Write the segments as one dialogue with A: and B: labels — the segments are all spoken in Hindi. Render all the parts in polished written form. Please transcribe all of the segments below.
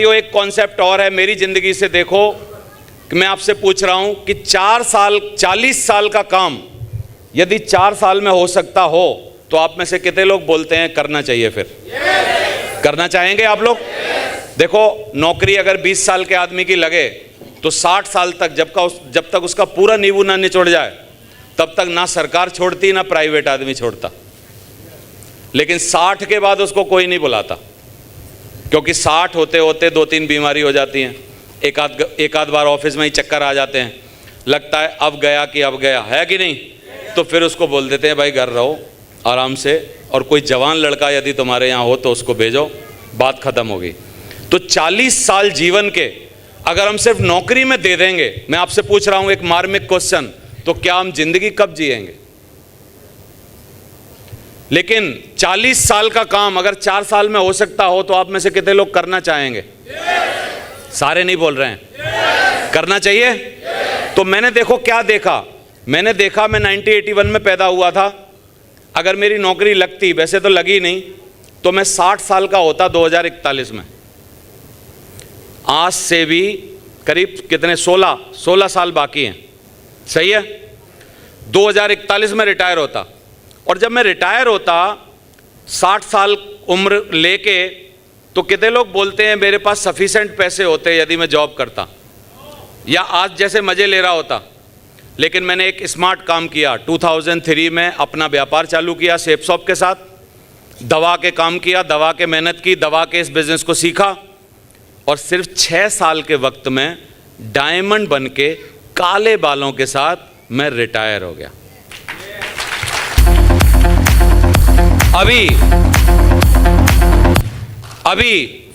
A: साथियों एक कॉन्सेप्ट और है, मेरी जिंदगी से देखो कि मैं आपसे पूछ रहा हूं कि 40 साल का काम यदि 4 साल में हो सकता हो तो आप में से कितने लोग बोलते हैं करना चाहिए? फिर करना चाहेंगे आप लोग? देखो, नौकरी अगर 20 साल के आदमी की लगे तो 60 साल तक जब तक उसका पूरा नींबू ना निचोड़ जाए तब तक ना सरकार छोड़ती ना प्राइवेट आदमी छोड़ता। लेकिन 60 के बाद उसको कोई नहीं बुलाता, क्योंकि 60 होते होते 2-3 बीमारी हो जाती हैं, एक आध बार ऑफिस में ही चक्कर आ जाते हैं, लगता है अब गया कि अब गया, है कि नहीं? तो फिर उसको बोल देते हैं भाई घर रहो आराम से, और कोई जवान लड़का यदि तुम्हारे यहाँ हो तो उसको भेजो, बात खत्म होगी। तो 40 साल जीवन के अगर हम सिर्फ नौकरी में दे देंगे, मैं आपसे पूछ रहा हूं एक मार्मिक क्वेश्चन, तो क्या हम जिंदगी कब जिएंगे? लेकिन 40 साल का काम अगर 4 साल में हो सकता हो तो आप में से कितने लोग करना चाहेंगे? सारे नहीं बोल रहे हैं। करना चाहिए? तो मैंने देखो क्या देखा, मैंने देखा मैं 1981 में पैदा हुआ था, अगर मेरी नौकरी लगती, वैसे तो लगी नहीं, तो मैं 60 साल का होता 2041 में। आज से भी करीब कितने 16 साल बाकी हैं, सही है? 2041 में रिटायर होता, और जब मैं रिटायर होता 60 साल उम्र लेके, तो कितने लोग बोलते हैं मेरे पास सफिशिएंट पैसे होते यदि मैं जॉब करता या आज जैसे मजे ले रहा होता। लेकिन मैंने एक स्मार्ट काम किया, 2003 में अपना व्यापार चालू किया सेफ शॉप के साथ, दवा के काम किया, दवा के मेहनत की, दवा के इस बिजनेस को सीखा, और सिर्फ 6 साल के वक्त में डायमंड बन के काले बालों के साथ मैं रिटायर हो गया। अभी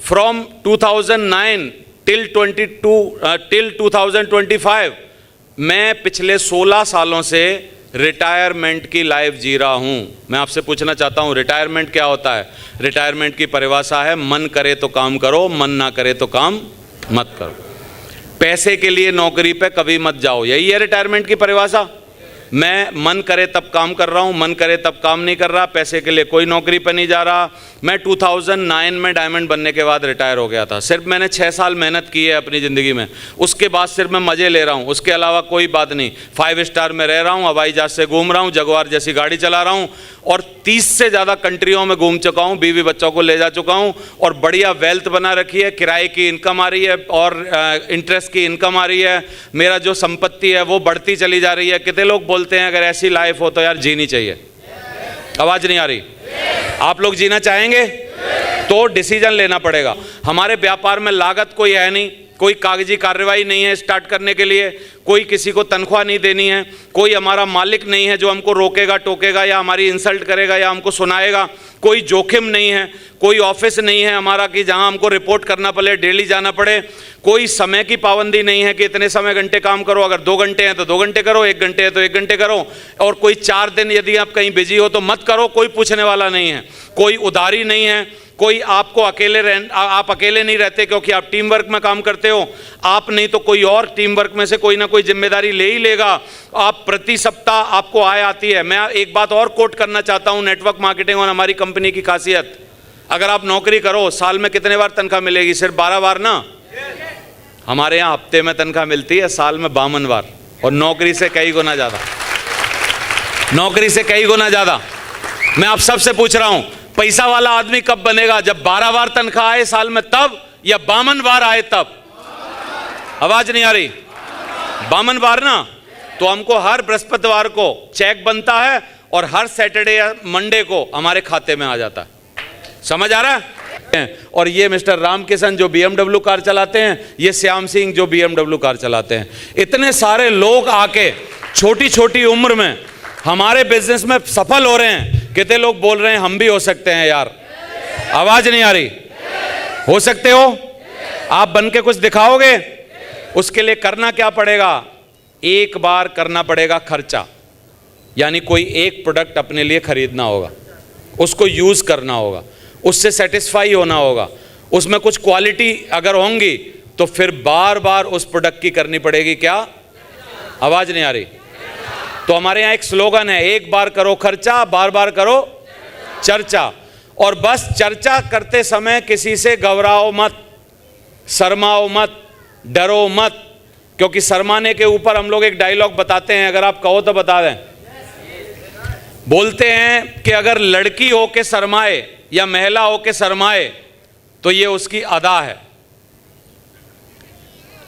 A: फ्रॉम 2009 टिल 2025 मैं पिछले 16 सालों से रिटायरमेंट की लाइफ जी रहा हूं। मैं आपसे पूछना चाहता हूं रिटायरमेंट क्या होता है? रिटायरमेंट की परिभाषा है मन करे तो काम करो, मन ना करे तो काम मत करो। पैसे के लिए नौकरी पे कभी मत जाओ, यही है रिटायरमेंट की परिभाषा। मैं मन करे तब काम कर रहा हूं, मन करे तब काम नहीं कर रहा, पैसे के लिए कोई नौकरी पे नहीं जा रहा। मैं 2009 में डायमंड बनने के बाद रिटायर हो गया था। सिर्फ मैंने 6 साल मेहनत की है अपनी ज़िंदगी में, उसके बाद सिर्फ मैं मज़े ले रहा हूं, उसके अलावा कोई बात नहीं। 5 स्टार में रह रहा हूं, हवाई जहाज से घूम रहा हूं, जगुआर जैसी गाड़ी चला रहा हूं, और 30 से ज़्यादा कंट्रियों में घूम चुका हूं, बीवी बच्चों को ले जा चुका हूं, और बढ़िया वेल्थ बना रखी है, किराए की इनकम आ रही है और इंटरेस्ट की इनकम आ रही है, मेरा जो संपत्ति है वो बढ़ती चली जा रही है। कितने लोग बोलते हैं अगर ऐसी लाइफ हो तो यार जीनी चाहिए? आवाज नहीं आ रही? आप लोग जीना चाहेंगे? तो डिसीजन लेना पड़ेगा। हमारे व्यापार में लागत कोई है नहीं, कोई कागजी कार्रवाई नहीं है स्टार्ट करने के लिए, कोई किसी को तनख्वाह नहीं देनी है, कोई हमारा मालिक नहीं है जो हमको रोकेगा टोकेगा या हमारी इंसल्ट करेगा या हमको सुनाएगा, कोई जोखिम नहीं है, कोई ऑफिस नहीं है हमारा कि जहां हमको रिपोर्ट करना पड़े, डेली जाना पड़े, कोई समय की पाबंदी नहीं है कि इतने समय घंटे काम करो, अगर 2 घंटे हैं तो 2 घंटे करो, 1 घंटे है तो 1 घंटे करो, और कोई 4 दिन यदि आप कहीं बिजी हो तो मत करो, कोई पूछने वाला नहीं है, कोई उधारी नहीं है, कोई आपको आप अकेले नहीं रहते क्योंकि आप टीम वर्क में काम करते हो, आप नहीं तो कोई और टीम वर्क में से कोई ना कोई जिम्मेदारी ले ही लेगा। आप प्रति सप्ताह आपको आय आती है। मैं एक बात और कोट करना चाहता हूं, नेटवर्क मार्केटिंग और हमारी कंपनी की खासियत, अगर आप नौकरी करो साल में कितने बार तनख्वाह मिलेगी? सिर्फ 12 बार ना। हमारे यहाँ हफ्ते में तनख्वाह मिलती है, साल में 52 बार, और नौकरी से कई गुना ज्यादा, नौकरी से कई गुना ज्यादा। मैं आप सबसे पूछ रहा हूं पैसा वाला आदमी कब बनेगा? जब 12 बार तनख्वाह आए साल में तब, या 52 बार आए तब? आवाज नहीं आ रही? 52 बार ना। तो हमको हर बृहस्पतिवार को चेक बनता है और हर सैटरडे या मंडे को हमारे खाते में आ जाता है। समझ आ रहा है? और ये मिस्टर रामकिशन जो BMW कार चलाते हैं, ये श्याम सिंह जो BMW कार चलाते हैं, इतने सारे लोग आके छोटी छोटी उम्र में हमारे बिजनेस में सफल हो रहे हैं। कितने लोग बोल रहे हैं हम भी हो सकते हैं यार? आवाज नहीं आ रही? हो सकते हो? आप बन के कुछ दिखाओगे? उसके लिए करना क्या पड़ेगा? एक बार करना पड़ेगा खर्चा, यानी कोई एक प्रोडक्ट अपने लिए खरीदना होगा, उसको यूज करना होगा, उससे सेटिस्फाई होना होगा, उसमें कुछ क्वालिटी अगर होंगी तो फिर बार बार उस प्रोडक्ट की करनी पड़ेगी क्या? आवाज नहीं आ रही? तो हमारे यहाँ एक स्लोगन है, एक बार करो खर्चा, बार बार करो चर्चा। और बस चर्चा करते समय किसी से घबराओ मत, शर्माओ मत, डरो मत, क्योंकि शर्माने के ऊपर हम लोग एक डायलॉग बताते हैं, अगर आप कहो तो बता दें। बोलते हैं कि अगर लड़की हो के शर्माए या महिला हो के शर्माए तो ये उसकी अदा है,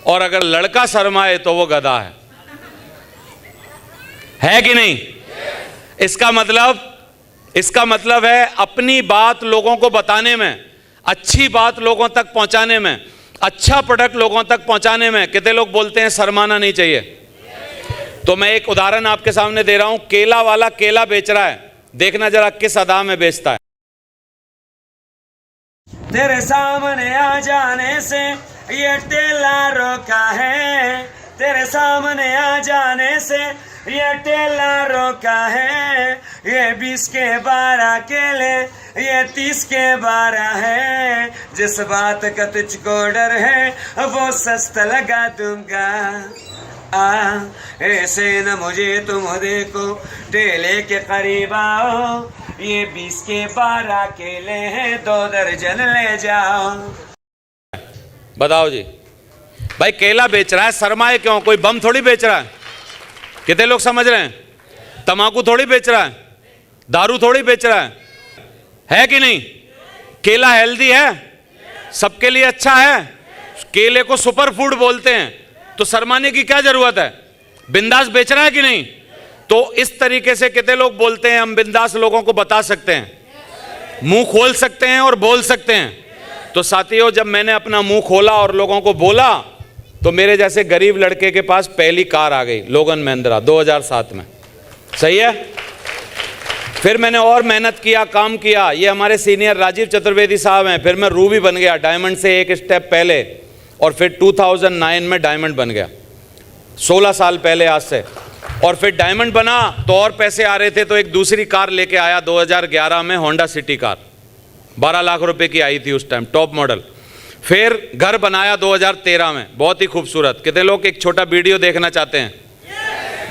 A: और अगर लड़का शर्माए तो वो गधा है कि नहीं? इसका मतलब है अपनी बात लोगों को बताने में, अच्छी बात लोगों तक पहुंचाने में, अच्छा प्रोडक्ट लोगों तक पहुंचाने में कितने लोग बोलते हैं शर्माना नहीं चाहिए। तो मैं एक उदाहरण आपके सामने दे रहा हूं। केला वाला केला बेच रहा है, देखना जरा किस अदा में बेचता है।
B: तेरे सामने आ जाने से ये ठेला रोका है, तेरे सामने आ जाने से ये ठेला रोका है, ये 20 के 12 केले, ये 30 के 12 है, जिस बात का तुझको डर है वो सस्ता लगा दूंगा। ऐसे न मुझे तुम देखो, ठेले के करीब आओ, ये 20 के 12 केले हैं, 2 दर्जन ले जाओ।
A: बताओ जी, भाई केला बेच रहा है, शर्माए क्यों? कोई बम थोड़ी बेच रहा है। कितने लोग समझ रहे हैं? तंबाकू थोड़ी बेच रहा है, दारू थोड़ी बेच रहा है कि नहीं? केला हेल्दी है, सबके लिए अच्छा है, केले को सुपर फूड बोलते हैं, तो शर्माने की क्या जरूरत है? बिंदास बेच रहा है कि नहीं? तो इस तरीके से कितने लोग बोलते हैं हम बिंदास लोगों को बता सकते हैं, मुंह खोल सकते हैं और बोल सकते हैं। तो साथियों, जब मैंने अपना मुंह खोला और लोगों को बोला तो मेरे जैसे गरीब लड़के के पास पहली कार आ गई, लोगन महिंद्रा 2007 में। सही है। फिर मैंने और मेहनत किया, काम किया। ये हमारे सीनियर राजीव चतुर्वेदी साहब हैं। फिर मैं रूबी बन गया, डायमंड से एक स्टेप पहले, और फिर 2009 में डायमंड बन गया, 16 साल पहले आज से। और फिर डायमंड बना तो और पैसे आ रहे थे, तो एक दूसरी कार लेके आया 2011 में, होंडा सिटी कार 12 लाख रुपए की आई थी उस टाइम, टॉप मॉडल। फिर घर बनाया 2013 में, बहुत ही खूबसूरत। कितने लोग एक छोटा वीडियो देखना चाहते हैं?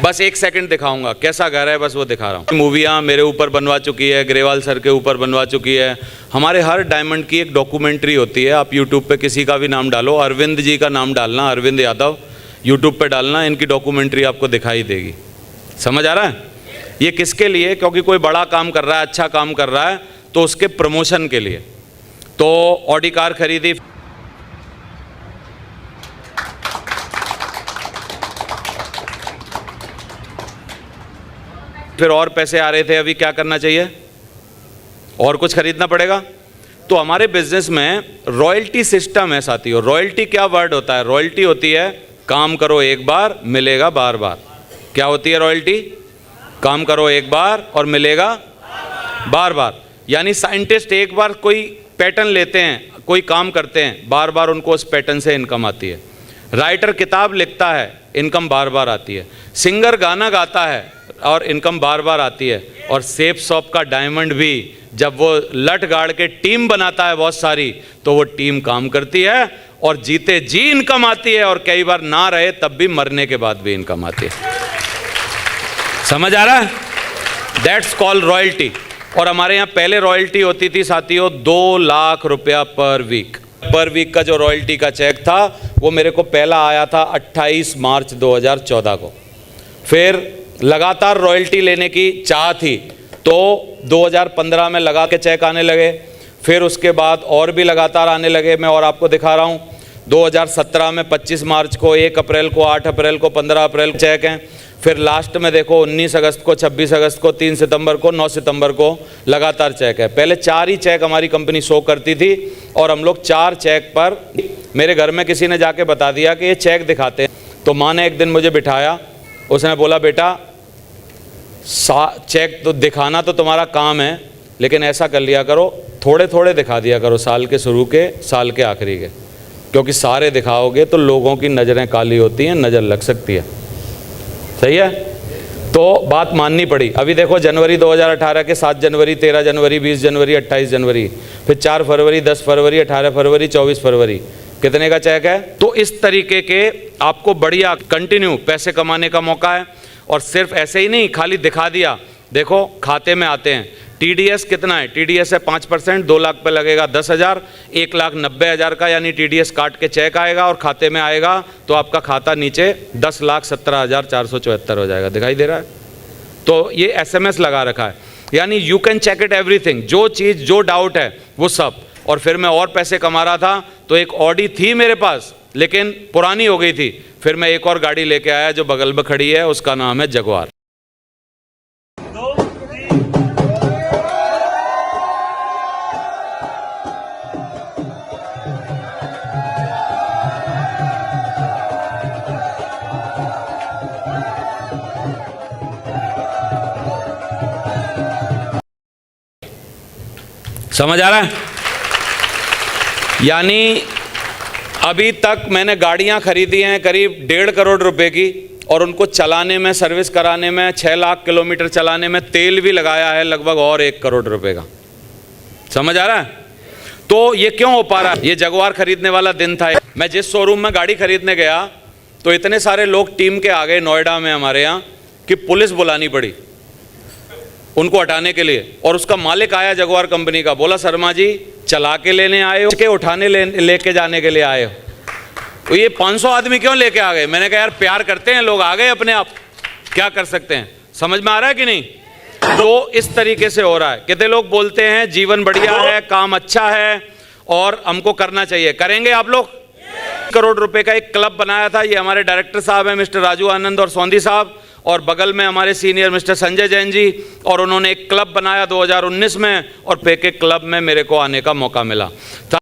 A: बस 1 सेकंड दिखाऊंगा कैसा घर है, बस वो दिखा रहा हूँ। मूवियाँ मेरे ऊपर बनवा चुकी है, ग्रेवाल सर के ऊपर बनवा चुकी है। हमारे हर डायमंड की एक डॉक्यूमेंट्री होती है। आप यूट्यूब पे किसी का भी नाम डालो, अरविंद जी का नाम डालना, अरविंद यादव, यूट्यूब पे डालना, इनकी डॉक्यूमेंट्री आपको दिखाई देगी। समझ आ रहा है? ये किसके लिए? क्योंकि कोई बड़ा काम कर रहा है, अच्छा काम कर रहा है, तो उसके प्रमोशन के लिए। तो ऑडी कार खरीदी, फिर और पैसे आ रहे थे। अभी क्या करना चाहिए? और कुछ खरीदना पड़ेगा। तो हमारे बिजनेस में रॉयल्टी सिस्टम है साथियों। रॉयल्टी क्या वर्ड होता है? रॉयल्टी होती है काम करो एक बार, मिलेगा बार बार। क्या होती है रॉयल्टी? काम करो एक बार और मिलेगा बार बार। यानी साइंटिस्ट एक बार कोई पैटर्न लेते हैं, कोई काम करते हैं, बार बार उनको उस पैटर्न से इनकम आती है। राइटर किताब लिखता है, इनकम बार बार आती है। सिंगर गाना गाता है और इनकम बार बार आती है। और सेफ शॉप का डायमंड भी जब वो लट गाड़ के टीम बनाता है बहुत सारी, तो वो टीम काम करती है और जीते जी इनकम आती है, और कई बार ना रहे तब भी, मरने के बाद भी इनकम आती है। समझ आ रहा है? That's called royalty. और हमारे यहाँ पहले रॉयल्टी होती थी साथियों 2 लाख रुपया पर वीक। पर वीक का जो रॉयल्टी का चेक था वो मेरे को पहला आया था 28 मार्च 2014 को। फिर लगातार रॉयल्टी लेने की चाह थी, तो 2015 में लगा के चेक आने लगे। फिर उसके बाद और भी लगातार आने लगे। मैं और आपको दिखा रहा हूँ, 2017 में 25 मार्च को, 1 अप्रैल को, 8 अप्रैल को, 15 अप्रैल को चेक हैं। फिर लास्ट में देखो 19 अगस्त को, 26 अगस्त को, 3 सितंबर को, 9 सितंबर को लगातार चेक है। पहले 4 ही चेक हमारी कंपनी शो करती थी, और हम लोग 4 चेक पर, मेरे घर में किसी ने जाके बता दिया कि ये चेक दिखाते हैं। तो माँ ने एक दिन मुझे बिठाया, उसने बोला बेटा चेक तो दिखाना तो तुम्हारा काम है, लेकिन ऐसा कर लिया करो, थोड़े थोड़े दिखा दिया करो, साल के शुरू के, साल के आखिरी के, क्योंकि सारे दिखाओगे तो लोगों की नज़रें काली होती हैं, नज़र लग सकती है। सही है? तो बात माननी पड़ी। अभी देखो जनवरी 2018 के 7 जनवरी, 13 जनवरी, 20 जनवरी, 28 जनवरी, फिर 4 फरवरी, 10 फरवरी, 18 फरवरी, 24 फरवरी, कितने का चेक है? तो इस तरीके के आपको बढ़िया कंटिन्यू पैसे कमाने का मौका है। और सिर्फ ऐसे ही नहीं, खाली दिखा दिया, देखो खाते में आते हैं। टीडीएस कितना है? टीडीएस है 5%, 2 लाख पे लगेगा 10,000, 1,90,000 का यानी टीडीएस काट के चेक आएगा और खाते में आएगा तो आपका खाता नीचे 10,17,474 हो जाएगा। दिखाई दे रहा है? तो ये एसएमएस लगा रखा है, यानी you can check it everything, जो चीज़ जो डाउट है वो सब। और फिर मैं और पैसे कमा रहा था तो एक ऑडी थी मेरे पास लेकिन पुरानी हो गई थी, फिर मैं एक और गाड़ी लेके आया जो बगल में खड़ी है, उसका नाम है जगुआर। समझ आ रहा है? यानी अभी तक मैंने गाड़ियां खरीदी हैं करीब 1.5 करोड़ रुपए की, और उनको चलाने में, सर्विस कराने में, 6 लाख किलोमीटर चलाने में तेल भी लगाया है लगभग और 1 करोड़ रुपए का। समझ आ रहा है? तो ये क्यों हो पा रहा है? ये जगुआर खरीदने वाला दिन था। मैं जिस शोरूम में गाड़ी खरीदने गया तो इतने सारे लोग टीम के आ गए नोएडा में हमारे यहाँ कि पुलिस बुलानी पड़ी उनको हटाने के लिए। और उसका मालिक आया जगुआर कंपनी का, बोला शर्मा जी चला के लेने आए हो के उठाने लेके जाने के लिए आए हो? तो ये 500 आदमी क्यों लेके आ गए? मैंने कहा यार प्यार करते हैं लोग, आ गए अपने आप, क्या कर सकते हैं? समझ में आ रहा है कि नहीं? तो इस तरीके से हो रहा है। कितने लोग बोलते हैं जीवन बढ़िया है, काम अच्छा है और हमको करना चाहिए। करेंगे आप लोग? 1 करोड़ रुपए का एक क्लब बनाया था, ये हमारे डायरेक्टर साहब हैं मिस्टर राजू आनंद और सौंधी साहब, और बगल में हमारे सीनियर मिस्टर संजय जैन जी, और उन्होंने एक क्लब बनाया 2019 में, और पेके क्लब में मेरे को आने का मौका मिला था।